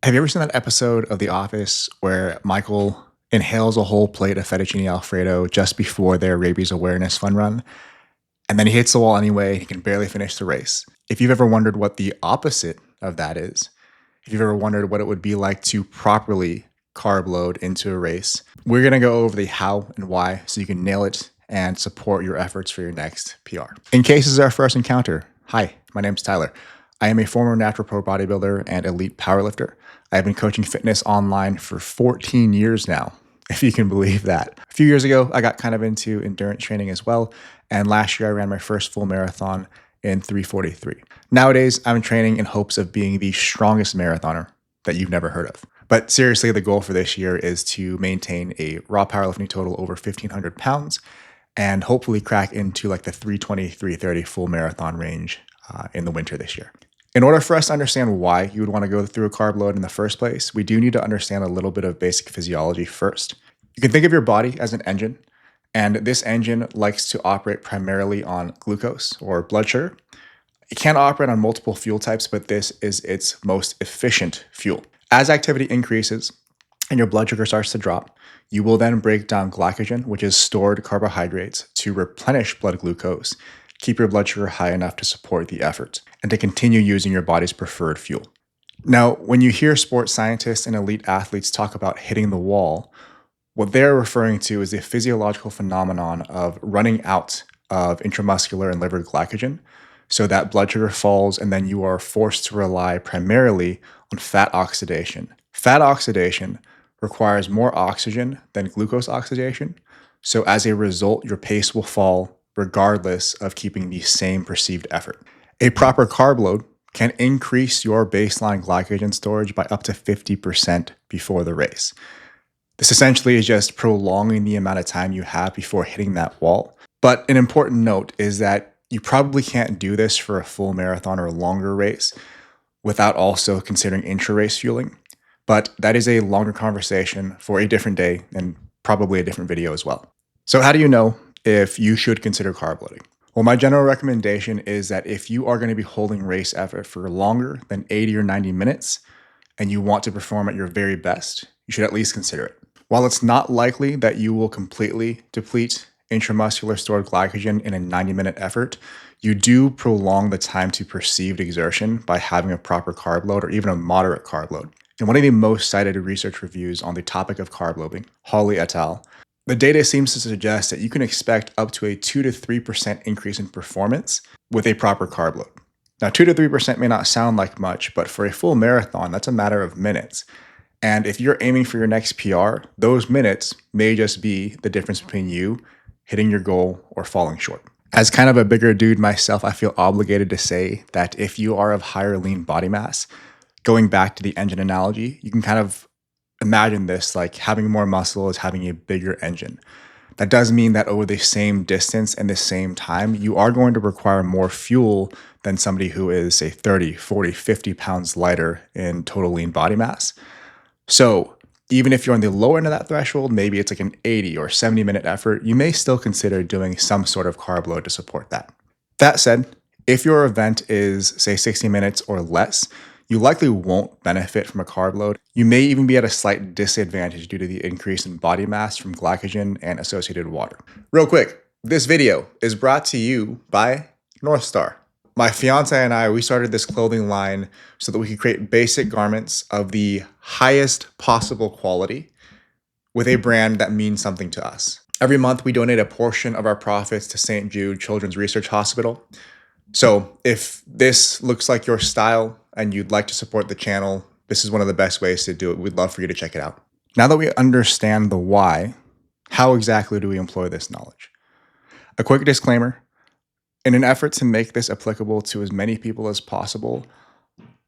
Have you ever seen that episode of The Office where Michael inhales a whole plate of fettuccine alfredo just before their rabies awareness fun run? And then he hits the wall anyway, he can barely finish the race. If you've ever wondered what the opposite of that is, if you've ever wondered what it would be like to properly carb load into a race, we're going to go over the how and why so you can nail it and support your efforts for your next PR. In case this is our first encounter, hi, my name's Tyler. I am a former natural pro bodybuilder and elite powerlifter. I have been coaching fitness online for 14 years now, if you can believe that. A few years ago, I got kind of into endurance training as well, and last year I ran my first full marathon in 3:43. Nowadays, I'm training in hopes of being the strongest marathoner that you've never heard of. But seriously, the goal for this year is to maintain a raw powerlifting total over 1,500 pounds and hopefully crack into like the 320, 330 full marathon range in the winter this year. In order for us to understand why you would want to go through a carb load in the first place, we do need to understand a little bit of basic physiology first. You can think of your body as an engine, and this engine likes to operate primarily on glucose or blood sugar. It can operate on multiple fuel types, but this is its most efficient fuel. As activity increases and your blood sugar starts to drop, you will then break down glycogen, which is stored carbohydrates, to replenish blood glucose, keep your blood sugar high enough to support the effort, and to continue using your body's preferred fuel. Now, when you hear sports scientists and elite athletes talk about hitting the wall, what they're referring to is the physiological phenomenon of running out of intramuscular and liver glycogen, so that blood sugar falls and then you are forced to rely primarily on fat oxidation. Fat oxidation requires more oxygen than glucose oxidation, so as a result, your pace will fall regardless of keeping the same perceived effort. A proper carb load can increase your baseline glycogen storage by up to 50% before the race. This essentially is just prolonging the amount of time you have before hitting that wall. But an important note is that you probably can't do this for a full marathon or a longer race without also considering intra-race fueling. But that is a longer conversation for a different day and probably a different video as well. So how do you know if you should consider carb loading? Well, my general recommendation is that if you are going to be holding race effort for longer than 80 or 90 minutes and you want to perform at your very best, you should at least consider it. While it's not likely that you will completely deplete intramuscular stored glycogen in a 90-minute effort, you do prolong the time to perceived exertion by having a proper carb load or even a moderate carb load. In one of the most cited research reviews on the topic of carb loading, Hawley et al., the data seems to suggest that you can expect up to a 2 to 3% increase in performance with a proper carb load. Now, 2 to 3% may not sound like much, but for a full marathon, that's a matter of minutes. And if you're aiming for your next PR, those minutes may just be the difference between you hitting your goal or falling short. As kind of a bigger dude myself, I feel obligated to say that if you are of higher lean body mass, going back to the engine analogy, you can kind of imagine this like having more muscle is having a bigger engine. That does mean that over the same distance and the same time, you are going to require more fuel than somebody who is, say, 30, 40, 50 pounds lighter in total lean body mass. So even if you're on the lower end of that threshold, maybe it's like an 80 or 70-minute effort, you may still consider doing some sort of carb load to support that. That said, if your event is, say, 60 minutes or less, you likely won't benefit from a carb load. You may even be at a slight disadvantage due to the increase in body mass from glycogen and associated water. Real quick, this video is brought to you by North Star. My fiance and I, we started this clothing line so that we could create basic garments of the highest possible quality with a brand that means something to us. Every month, we donate a portion of our profits to St. Jude Children's Research Hospital. So if this looks like your style and you'd like to support the channel, this is one of the best ways to do it. We'd love for you to check it out. Now that we understand the why, how exactly do we employ this knowledge? A quick disclaimer. In an effort to make this applicable to as many people as possible,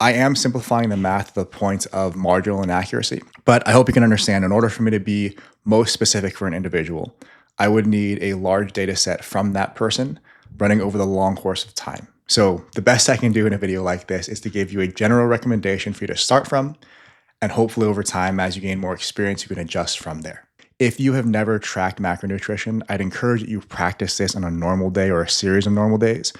I am simplifying the math to the point of marginal inaccuracy. But I hope you can understand, in order for me to be most specific for an individual, I would need a large data set from that person running over the long course of time. So the best I can do in a video like this is to give you a general recommendation for you to start from, and hopefully over time, as you gain more experience, you can adjust from there. If you have never tracked macronutrition, I'd encourage that you practice this on a normal day or a series of normal days.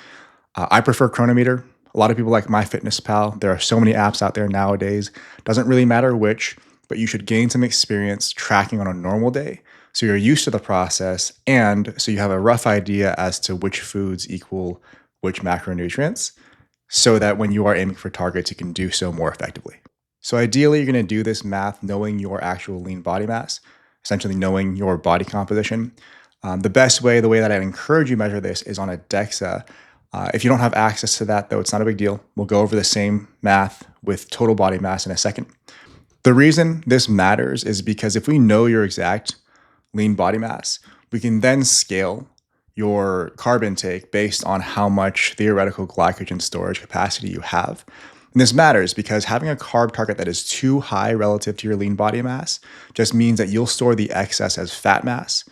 I prefer Chronometer. A lot of people like MyFitnessPal. There are so many apps out there nowadays. Doesn't really matter which, but you should gain some experience tracking on a normal day so you're used to the process and so you have a rough idea as to which foods equal which macronutrients so that when you are aiming for targets, you can do so more effectively. So ideally, you're going to do this math knowing your actual lean body mass, essentially knowing your body composition. The best way, the way that I encourage you measure this is on a DEXA. If you don't have access to that, though, it's not a big deal. We'll go over the same math with total body mass in a second. The reason this matters is because if we know your exact lean body mass, we can then scale your carb intake based on how much theoretical glycogen storage capacity you have. And this matters because having a carb target that is too high relative to your lean body mass just means that you'll store the excess as fat mass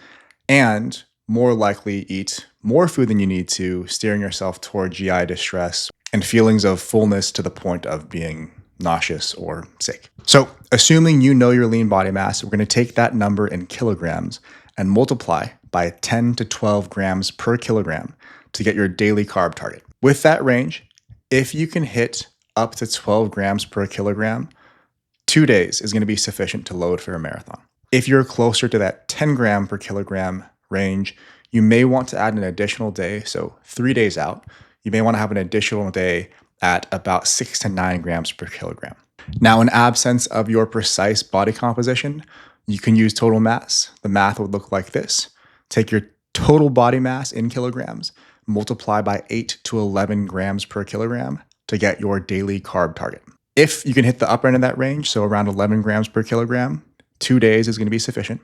and more likely eat more food than you need to, steering yourself toward GI distress and feelings of fullness to the point of being nauseous or sick. So assuming you know your lean body mass, we're going to take that number in kilograms and multiply by 10 to 12 grams per kilogram to get your daily carb target. With that range, if you can hit up to 12 grams per kilogram, 2 days is going to be sufficient to load for a marathon. If you're closer to that 10 gram per kilogram range, you may want to add an additional day. So 3 days out, you may want to have an additional day at about 6 to 9 grams per kilogram. Now, in absence of your precise body composition, you can use total mass. The math would look like this. Take your total body mass in kilograms, multiply by 8 to 11 grams per kilogram to get your daily carb target. If you can hit the upper end of that range, so around 11 grams per kilogram, 2 days is going to be sufficient.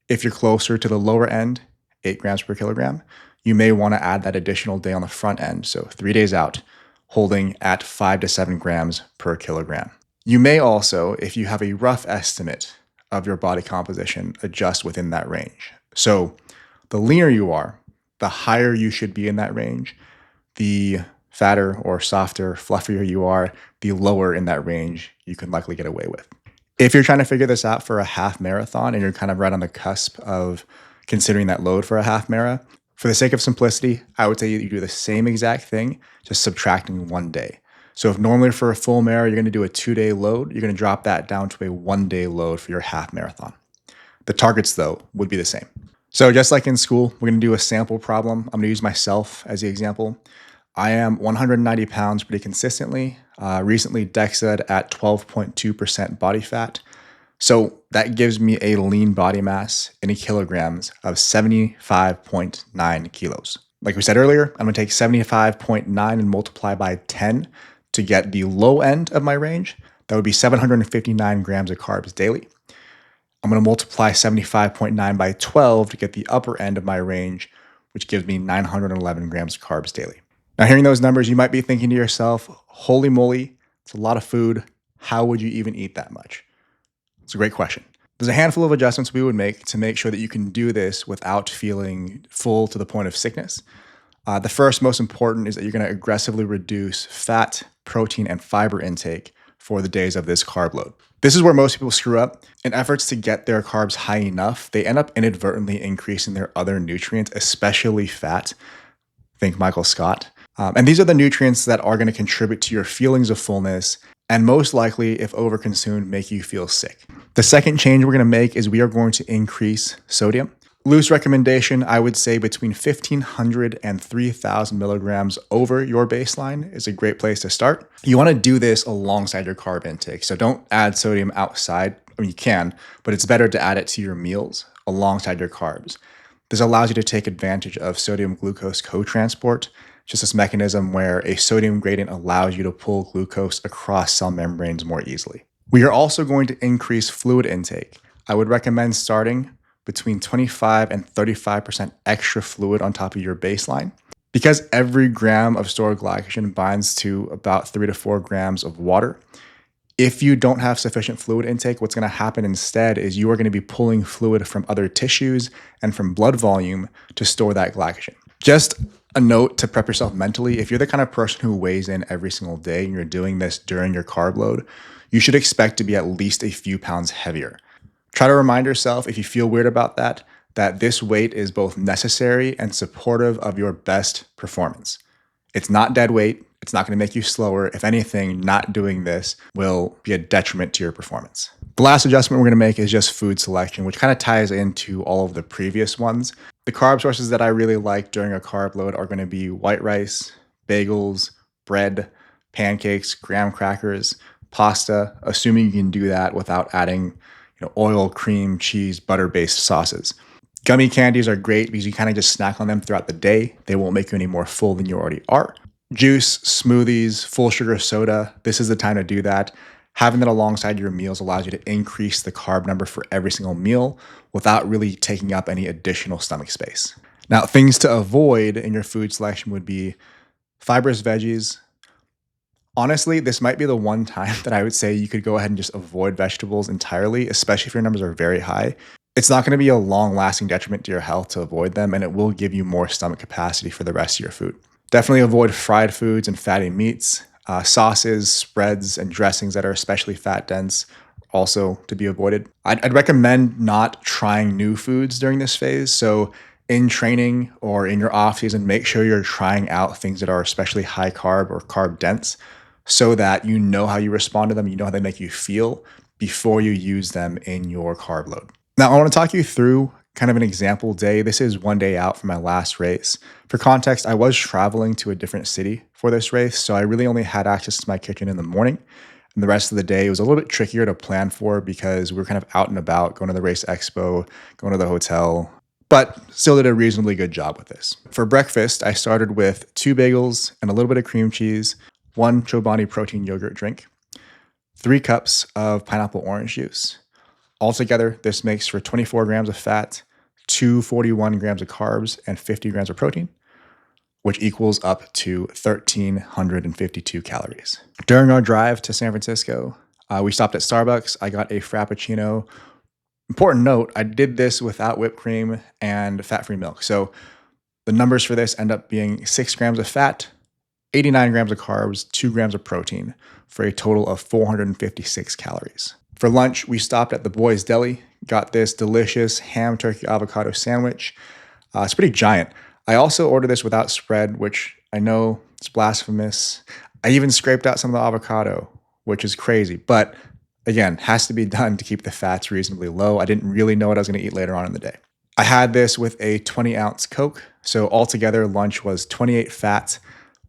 If you're closer to the lower end, 8 grams per kilogram, you may want to add that additional day on the front end, so 3 days out, holding at 5 to 7 grams per kilogram. You may also, if you have a rough estimate of your body composition, adjust within that range. So the leaner you are, the higher you should be in that range. The fatter or softer, fluffier you are, the lower in that range you can likely get away with. If you're trying to figure this out for a half marathon and you're kind of right on the cusp of considering that load for a half mara, for the sake of simplicity, I would say you do the same exact thing, just subtracting 1 day. So if normally for a full mara, you're going to do a 2-day load, you're going to drop that down to a 1-day load for your half marathon. The targets, though, would be the same. So just like in school, we're going to do a sample problem. I'm going to use myself as the example. I am 190 pounds pretty consistently, recently DEXA'd at 12.2% body fat. So that gives me a lean body mass in kilograms of 75.9 kilos. Like we said earlier, I'm going to take 75.9 and multiply by 10 to get the low end of my range. That would be 759 grams of carbs daily. I'm going to multiply 75.9 by 12 to get the upper end of my range, which gives me 911 grams of carbs daily. Now, hearing those numbers, you might be thinking to yourself, holy moly, it's a lot of food. How would you even eat that much? It's a great question. There's a handful of adjustments we would make to make sure that you can do this without feeling full to the point of sickness. The first, most important, is that you're going to aggressively reduce fat, protein, and fiber intake for the days of this carb load. This is where most people screw up. In efforts to get their carbs high enough, they end up inadvertently increasing their other nutrients, especially fat. Think Michael Scott. And these are the nutrients that are going to contribute to your feelings of fullness and most likely, if overconsumed, make you feel sick. The second change we're going to make is we are going to increase sodium. Loose recommendation, I would say between 1,500 and 3,000 milligrams over your baseline is a great place to start. You want to do this alongside your carb intake. So don't add sodium outside. I mean, you can, but it's better to add it to your meals alongside your carbs. This allows you to take advantage of sodium glucose co-transport, just this mechanism where a sodium gradient allows you to pull glucose across cell membranes more easily. We are also going to increase fluid intake. I would recommend starting between 25 and 35% extra fluid on top of your baseline. Because every gram of stored glycogen binds to about 3 to 4 grams of water, if you don't have sufficient fluid intake, what's going to happen instead is you are going to be pulling fluid from other tissues and from blood volume to store that glycogen. Just a note to prep yourself mentally, if you're the kind of person who weighs in every single day and you're doing this during your carb load, you should expect to be at least a few pounds heavier. Try to remind yourself, if you feel weird about that this weight is both necessary and supportive of your best performance. It's not dead weight. It's not going to make you slower. If anything, not doing this will be a detriment to your performance. The last adjustment we're going to make is just food selection, which kind of ties into all of the previous ones. The carb sources that I really like during a carb load are going to be white rice, bagels, bread, pancakes, graham crackers, pasta, assuming you can do that without adding oil, cream, cheese, butter-based sauces. Gummy candies are great because you kind of just snack on them throughout the day. They won't make you any more full than you already are. Juice, smoothies, full sugar soda, this is the time to do that. Having that alongside your meals allows you to increase the carb number for every single meal without really taking up any additional stomach space. Now, things to avoid in your food selection would be fibrous veggies. Honestly, this might be the one time that I would say you could go ahead and just avoid vegetables entirely, especially if your numbers are very high. It's not going to be a long-lasting detriment to your health to avoid them, and it will give you more stomach capacity for the rest of your food. Definitely avoid fried foods and fatty meats. Sauces, spreads, and dressings that are especially fat dense, also to be avoided. I'd recommend not trying new foods during this phase. So in training or in your off season, make sure you're trying out things that are especially high carb or carb dense so that you know how you respond to them, you know how they make you feel before you use them in your carb load. Now, I want to talk you through kind of an example day. This is one day out from my last race. For context, I was traveling to a different city for this race, so I really only had access to my kitchen in the morning. And the rest of the day was a little bit trickier to plan for because we were kind of out and about, going to the race expo, going to the hotel, but still did a reasonably good job with this. For breakfast, I started with 2 bagels and a little bit of cream cheese, 1 Chobani protein yogurt drink, 3 cups of pineapple orange juice. Altogether, this makes for 24 grams of fat, 241 grams of carbs, and 50 grams of protein, which equals up to 1,352 calories. During our drive to San Francisco, we stopped at Starbucks. I got a Frappuccino. Important note, I did this without whipped cream and fat-free milk. So the numbers for this end up being 6 grams of fat, 89 grams of carbs, 2 grams of protein, for a total of 456 calories. For lunch, we stopped at the Boys Deli, got this delicious ham turkey avocado sandwich. It's pretty giant. I also ordered this without spread, which I know it's blasphemous. I even scraped out some of the avocado, which is crazy. But again, has to be done to keep the fats reasonably low. I didn't really know what I was going to eat later on in the day. I had this with a 20-ounce Coke. So altogether, lunch was 28 fat,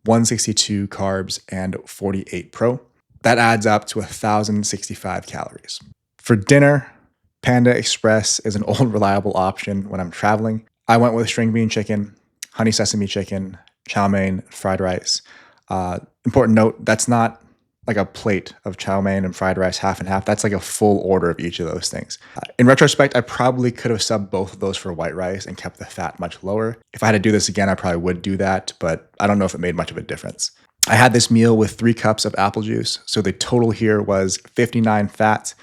162 carbs, and 48 pro. That adds up to 1,065 calories. For dinner, Panda Express is an old reliable option when I'm traveling. I went with string bean chicken, honey sesame chicken, chow mein, fried rice. Important note, that's not like a plate of chow mein and fried rice half and half. That's like a full order of each of those things. In retrospect, I probably could have subbed both of those for white rice and kept the fat much lower. If I had to do this again, I probably would do that, but I don't know if it made much of a difference. I had this meal with 3 cups of apple juice. So the total here was 59 fat,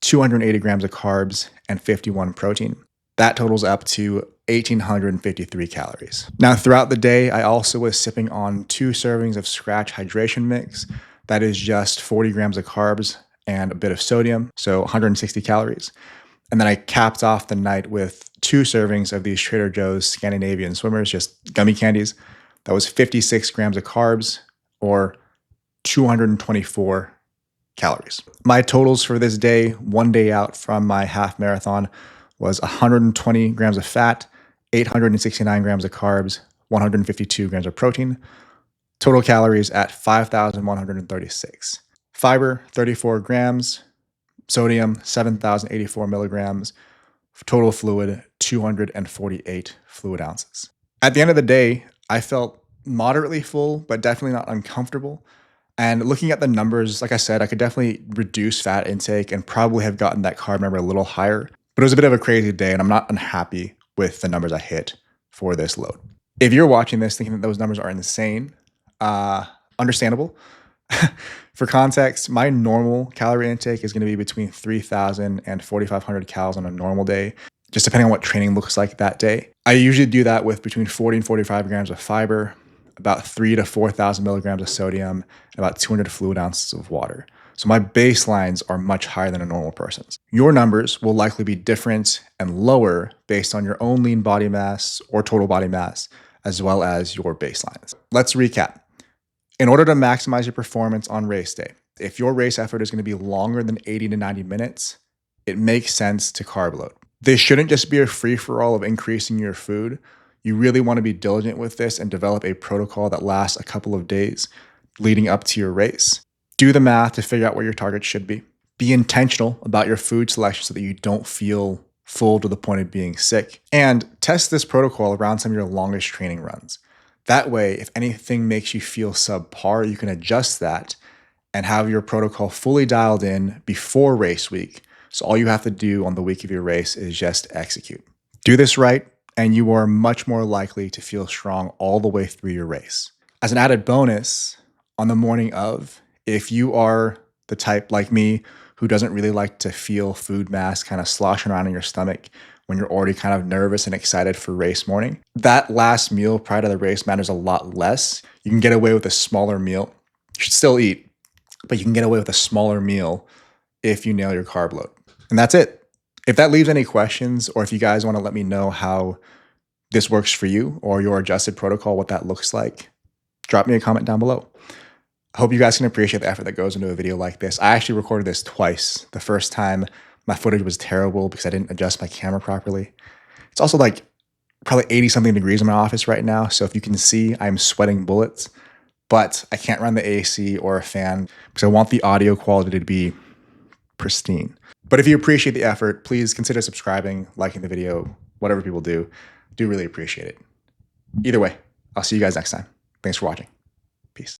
280 grams of carbs, and 51 protein. That totals up to 1,853 calories. Now, throughout the day, I also was sipping on 2 servings of Scratch Hydration Mix. That is just 40 grams of carbs and a bit of sodium, so 160 calories. And then I capped off the night with 2 servings of these Trader Joe's Scandinavian Swimmers, just gummy candies. That was 56 grams of carbs, or 224 calories. My totals for this day, one day out from my half marathon, was 120 grams of fat, 869 grams of carbs, 152 grams of protein. Total calories at 5,136. Fiber, 34 grams. Sodium, 7,084 milligrams. Total fluid, 248 fluid ounces. At the end of the day, I felt moderately full, but definitely not uncomfortable. And looking at the numbers, like I said, I could definitely reduce fat intake and probably have gotten that carb number a little higher. But it was a bit of a crazy day, and I'm not unhappy with the numbers I hit for this load. If you're watching this thinking that those numbers are insane, understandable. For context, my normal calorie intake is going to be between 3,000 and 4,500 calories on a normal day, just depending on what training looks like that day. I usually do that with between 40 and 45 grams of fiber, about 3,000 to 4,000 milligrams of sodium, and about 200 fluid ounces of water. So my baselines are much higher than a normal person's. Your numbers will likely be different and lower based on your own lean body mass or total body mass, as well as your baselines. Let's recap. In order to maximize your performance on race day, if your race effort is going to be longer than 80 to 90 minutes, it makes sense to carb load. This shouldn't just be a free-for-all of increasing your food. You really want to be diligent with this and develop a protocol that lasts a couple of days leading up to your race. Do the math to figure out where your target should be. Be intentional about your food selection so that you don't feel full to the point of being sick. And test this protocol around some of your longest training runs. That way, if anything makes you feel subpar, you can adjust that and have your protocol fully dialed in before race week. So all you have to do on the week of your race is just execute. Do this right, and you are much more likely to feel strong all the way through your race. As an added bonus, on the morning of, if you are the type like me who doesn't really like to feel food mass kind of sloshing around in your stomach when you're already kind of nervous and excited for race morning, that last meal prior to the race matters a lot less. You can get away with a smaller meal. You should still eat, but you can get away with a smaller meal if you nail your carb load. And that's it. If that leaves any questions, or if you guys want to let me know how this works for you or your adjusted protocol, what that looks like, drop me a comment down below. I hope you guys can appreciate the effort that goes into a video like this. I actually recorded this twice. The first time, my footage was terrible because I didn't adjust my camera properly. It's also like probably 80 something degrees in my office right now. So if you can see, I'm sweating bullets, but I can't run the AC or a fan because I want the audio quality to be pristine. But if you appreciate the effort, please consider subscribing, liking the video, whatever people do. Do really appreciate it. Either way, I'll see you guys next time. Thanks for watching. Peace.